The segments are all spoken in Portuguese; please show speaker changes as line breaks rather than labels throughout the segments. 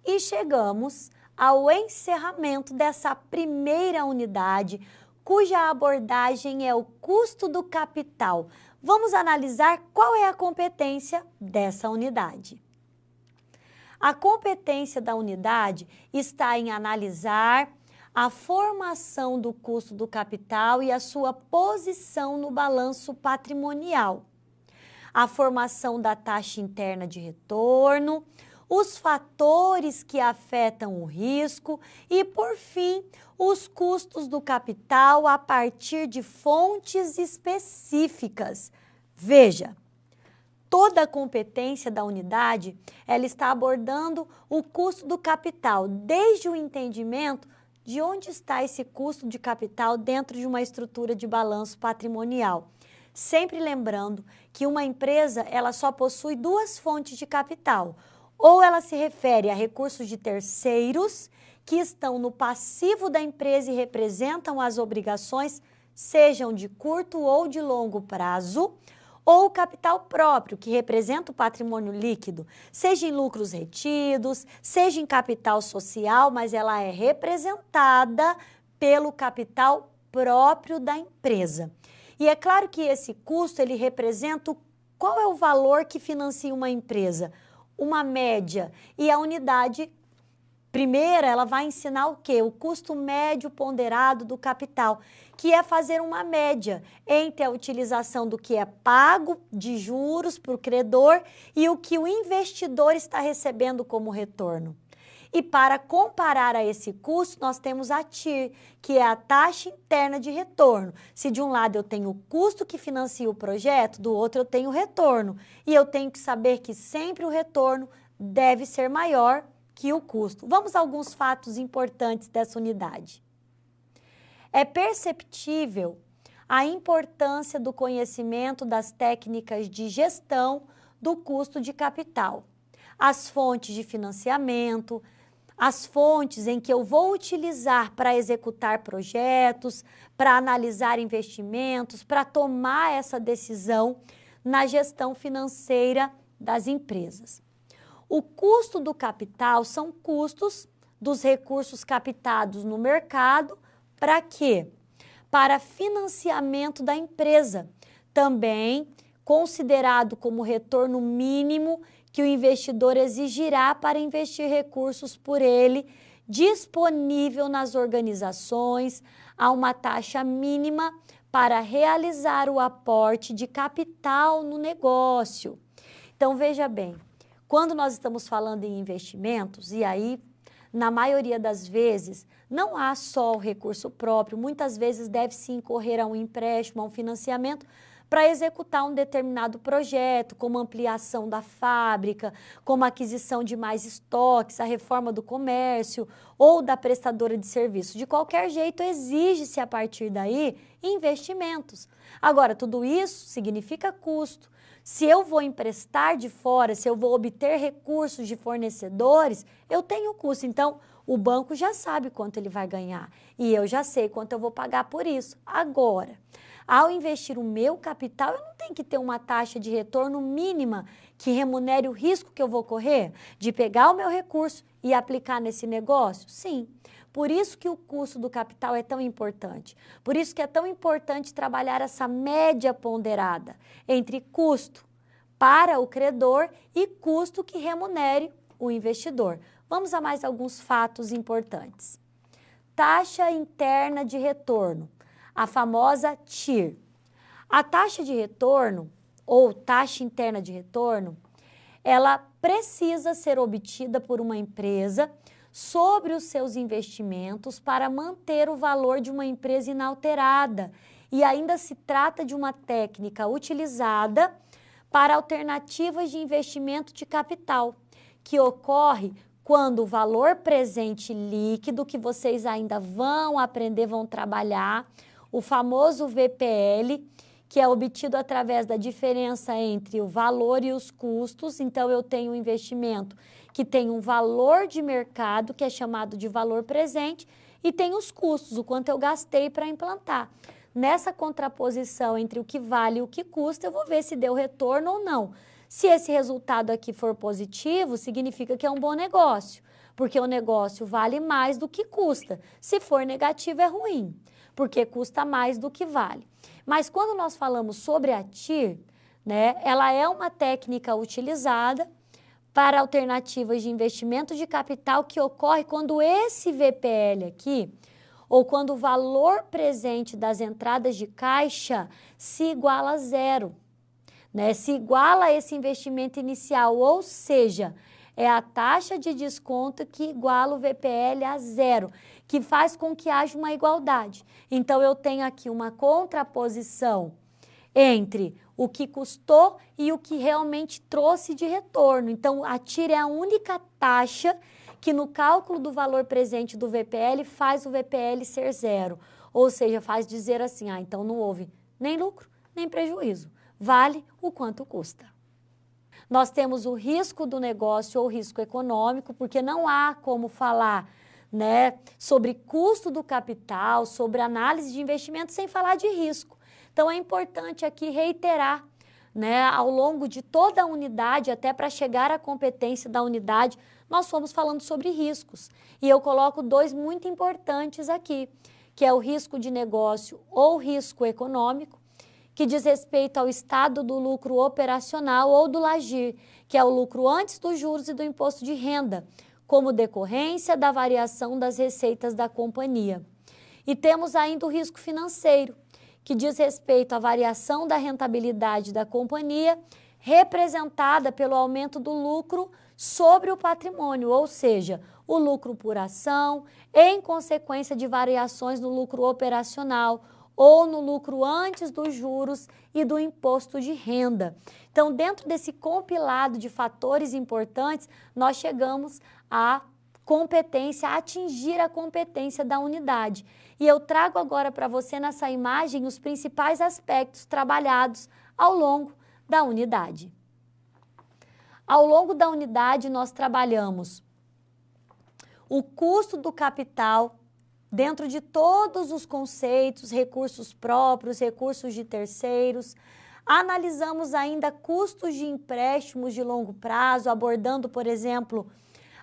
E chegamos ao encerramento dessa primeira unidade, cuja abordagem é o custo do capital. Vamos analisar qual é a competência dessa unidade. A competência da unidade está em analisar a formação do custo do capital e a sua posição no balanço patrimonial, a formação da taxa interna de retorno, os fatores que afetam o risco e, por fim, os custos do capital a partir de fontes específicas. Veja, toda a competência da unidade, ela está abordando o custo do capital, desde o entendimento de onde está esse custo de capital dentro de uma estrutura de balanço patrimonial. Sempre lembrando que uma empresa, ela só possui duas fontes de capital. Ou ela se refere a recursos de terceiros que estão no passivo da empresa e representam as obrigações, sejam de curto ou de longo prazo, ou capital próprio, que representa o patrimônio líquido, seja em lucros retidos, seja em capital social, mas ela é representada pelo capital próprio da empresa. E é claro que esse custo, ele representa qual é o valor que financia uma empresa, uma média, e a unidade primeira, ela vai ensinar o quê? O custo médio ponderado do capital, que é fazer uma média entre a utilização do que é pago de juros para o credor e o que o investidor está recebendo como retorno. E para comparar a esse custo, nós temos a TIR, que é a taxa interna de retorno. Se de um lado eu tenho o custo que financia o projeto, do outro eu tenho o retorno. E eu tenho que saber que sempre o retorno deve ser maior que o custo. Vamos a alguns fatos importantes dessa unidade. É perceptível a importância do conhecimento das técnicas de gestão do custo de capital, as fontes de financiamento, as fontes em que eu vou utilizar para executar projetos, para analisar investimentos, para tomar essa decisão na gestão financeira das empresas. O custo do capital são custos dos recursos captados no mercado. Para quê? Para financiamento da empresa, também considerado como retorno mínimo que o investidor exigirá para investir recursos por ele, disponível nas organizações, a uma taxa mínima para realizar o aporte de capital no negócio. Então, veja bem, quando nós estamos falando em investimentos, e aí, na maioria das vezes, não há só o recurso próprio, muitas vezes deve-se incorrer a um empréstimo, a um financiamento, para executar um determinado projeto, como ampliação da fábrica, como aquisição de mais estoques, a reforma do comércio ou da prestadora de serviço. De qualquer jeito, exige-se a partir daí investimentos. Agora, tudo isso significa custo. Se eu vou emprestar de fora, se eu vou obter recursos de fornecedores, eu tenho custo. Então, o banco já sabe quanto ele vai ganhar e eu já sei quanto eu vou pagar por isso. Agora, ao investir o meu capital, eu não tenho que ter uma taxa de retorno mínima que remunere o risco que eu vou correr de pegar o meu recurso e aplicar nesse negócio? Sim. Por isso que o custo do capital é tão importante. Por isso que é tão importante trabalhar essa média ponderada entre custo para o credor e custo que remunere o investidor. Vamos a mais alguns fatos importantes. Taxa interna de retorno, a famosa TIR. A taxa de retorno, ou taxa interna de retorno, ela precisa ser obtida por uma empresa sobre os seus investimentos para manter o valor de uma empresa inalterada. E ainda se trata de uma técnica utilizada para alternativas de investimento de capital, que ocorre quando o valor presente líquido, que vocês ainda vão aprender, vão trabalhar, o famoso VPL, que é obtido através da diferença entre o valor e os custos. Então, eu tenho um investimento que tem um valor de mercado, que é chamado de valor presente, e tem os custos, o quanto eu gastei para implantar. Nessa contraposição entre o que vale e o que custa, eu vou ver se deu retorno ou não. Se esse resultado aqui for positivo, significa que é um bom negócio, porque o negócio vale mais do que custa. Se for negativo, é ruim, porque custa mais do que vale. Mas quando nós falamos sobre a TIR, né, ela é uma técnica utilizada para alternativas de investimento de capital que ocorre quando esse VPL aqui, ou quando o valor presente das entradas de caixa se iguala a zero, né? Se iguala a esse investimento inicial, ou seja, é a taxa de desconto que iguala o VPL a zero, que faz com que haja uma igualdade. Então, eu tenho aqui uma contraposição entre o que custou e o que realmente trouxe de retorno. Então, a TIR é a única taxa que no cálculo do valor presente do VPL faz o VPL ser zero. Ou seja, faz dizer assim, então não houve nem lucro, nem prejuízo. Vale o quanto custa. Nós temos o risco do negócio ou risco econômico, porque não há como falar, né, sobre custo do capital, sobre análise de investimento sem falar de risco. Então, é importante aqui reiterar, né, ao longo de toda a unidade, até para chegar à competência da unidade, nós fomos falando sobre riscos. E eu coloco dois muito importantes aqui, que é o risco de negócio ou risco econômico, que diz respeito ao estado do lucro operacional ou do LAGIR, que é o lucro antes dos juros e do imposto de renda, como decorrência da variação das receitas da companhia. E temos ainda o risco financeiro, que diz respeito à variação da rentabilidade da companhia, representada pelo aumento do lucro sobre o patrimônio, ou seja, o lucro por ação, em consequência de variações no lucro operacional ou no lucro antes dos juros e do imposto de renda. Então, dentro desse compilado de fatores importantes, nós chegamos à competência, a atingir a competência da unidade. E eu trago agora para você nessa imagem os principais aspectos trabalhados ao longo da unidade. Ao longo da unidade, nós trabalhamos o custo do capital dentro de todos os conceitos, recursos próprios, recursos de terceiros. Analisamos ainda custos de empréstimos de longo prazo, abordando, por exemplo,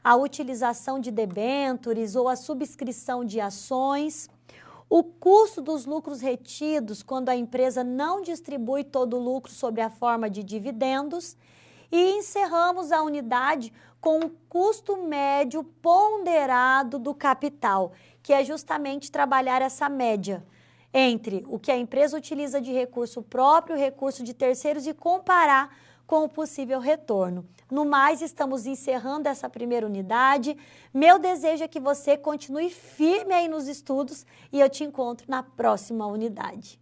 a utilização de debêntures ou a subscrição de ações, o custo dos lucros retidos quando a empresa não distribui todo o lucro sob a forma de dividendos e encerramos a unidade com o custo médio ponderado do capital, que é justamente trabalhar essa média entre o que a empresa utiliza de recurso próprio, recurso de terceiros e comparar com o possível retorno. No mais, estamos encerrando essa primeira unidade. Meu desejo é que você continue firme aí nos estudos e eu te encontro na próxima unidade.